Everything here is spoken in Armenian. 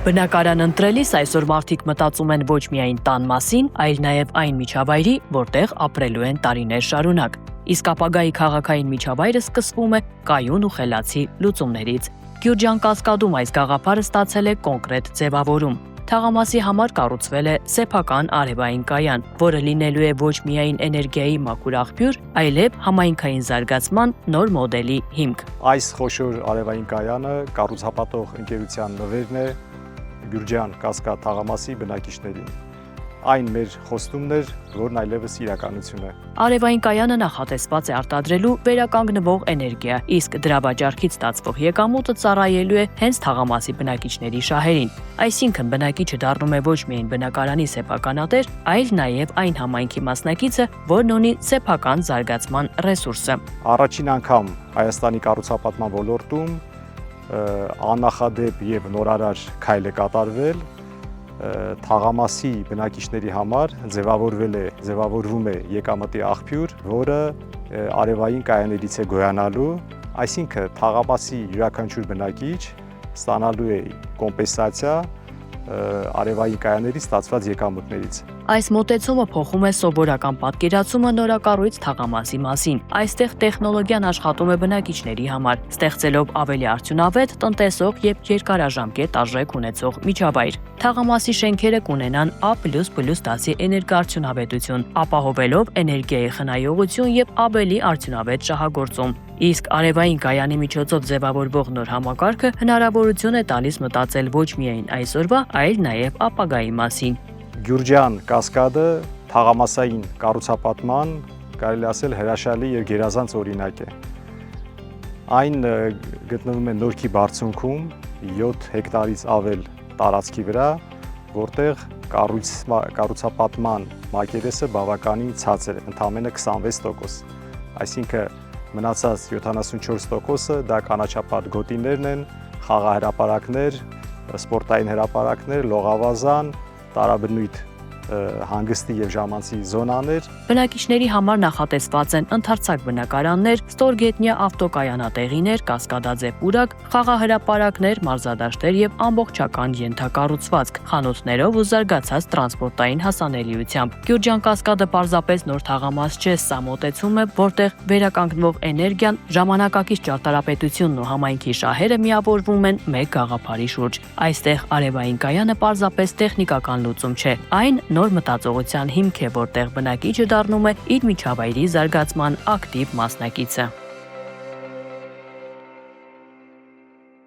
Բնակարան ընտրելիս այսօր մարդիկ մտածում են ոչ միայն տան մասին, այլ նաև այն միջավայրի, որտեղ ապրելու են տարիներ շարունակ։ Իսկ ապագայի քաղաքային միջավայրը սկսվում է կայուն ու խելացի լուծումներից։ Գյուրջան Կասկադում այս գաղափարը ստացել է կոնկրետ ձևավորում։ Թաղամասի համար կառուցվել է սեփական արևային կայան, որը լինելու է ոչ միայն էներգիայի մաքուր աղբյուր, այլև համայնքային զարգացման նոր մոդելի հիմք։ Այս խոշոր արևային կայանը կառուցապատող ընկերության նվերն է Գյուրջան Կասկադ թաղամասի բնակիչներին։ Այն մեր խոստումն էր, որն այլևս իրականություն է։ Արևային կայանը նախատեսված է արտադրելու վերականգնվող էներգիա, իսկ դրա վաճառքից ստացվող եկամուտը ծառայելու է հենց թաղամասի բնակիչների շահերին։ Այսինքն բնակիչը դառնում է ոչ միայն բնակարանի սեփականատեր, այլ նաև այն համայնքի մասնակիցը, որն ունի սեփական զարգացման ռեսուրսը։ Առաջին անգամ Հայաստանի կառուցապատման ոլորտում աննախադեպ եւ նորարար քայլ է կատարվել։ Թաղամասի բնակիչների համար ձևավորվում է եկամտի աղբյուր, որը արևային կայաներից է գոյանալու, այսինքն թաղամասի յուրաքանչյուր բնակիչ ստանալու է կոմպենսացիա արևային կայաներից ստացված եկամուտներից։ Այս մոտեցումը փոխում է սովորական պատկերացումը նորակառույց թաղամասի մասին։ Այստեղ տեխնոլոգիան աշխատում է բնակիչների համար, ստեղծելով ավելի արդյունավետ, տնտեսող եւ երկարաժամկետ արժեք ունեցող միջավայր։ Թաղամասի շենքերը կունենան A++10-ի էներգոարդյունավետություն, ապահովելով էներգիայի խնայողություն եւ ավելի արդյունավետ շահագործում։ Իսկ արևային կայանի միջոցով ձևավորվող նոր համակարգը հնարավորություն է տալիս մտածել ոչ միայն այսօրվա, այլ նաև ապագայի մասին։ Գյուրջան Կասկադը թաղամասային կառուցապատման, կարելի ասել, հրաշալի եւ գերազանց օրինակ է։ Այն գտնվում է Նորքի բարձունքում 7 հեկտարից ավել տարածքի վրա, որտեղ կառուցապատման մակերեսը բավականին ցածր է, ընդամենը 26%։ Այսինքն մնացած 74%-ը դա կանաչապատ գոտիներն են, խաղահրապարակներ, սպորտային հրապարակներ, լողավազան, տարաբնույթ հանգստի եւ ժամանցի զոնաներ։ Բնակիչների համար նախատեսված են ընդարձակ բնակարաններ, ստորգետնյա ավտոկայանատեղիներ, կասկադաձև պուրակ, խաղահրապարակներ, մարզադաշտեր եւ ամբողջական ենթակառուցվածք, խանութներով ու զարգացած տրանսպորտային հասանելիությամբ։ Գյուրջան Կասկադը պարզապես նոր թաղամաս չէ, սա մոտեցում է, որտեղ վերականգնվող էներգիան, ժամանակակից ճարտարապետությունն ու համայնքի շահերը միավորվում են մեկ գաղափարի շուրջ։ Այստեղ արևային կայանը պարզապես տեխնիկական լուծում չէ, այն նոր մտածողության հիմք է, որտեղ բնակիչը դառնում է իր միջավայրի զարգացման ակտիվ մասնակիցը։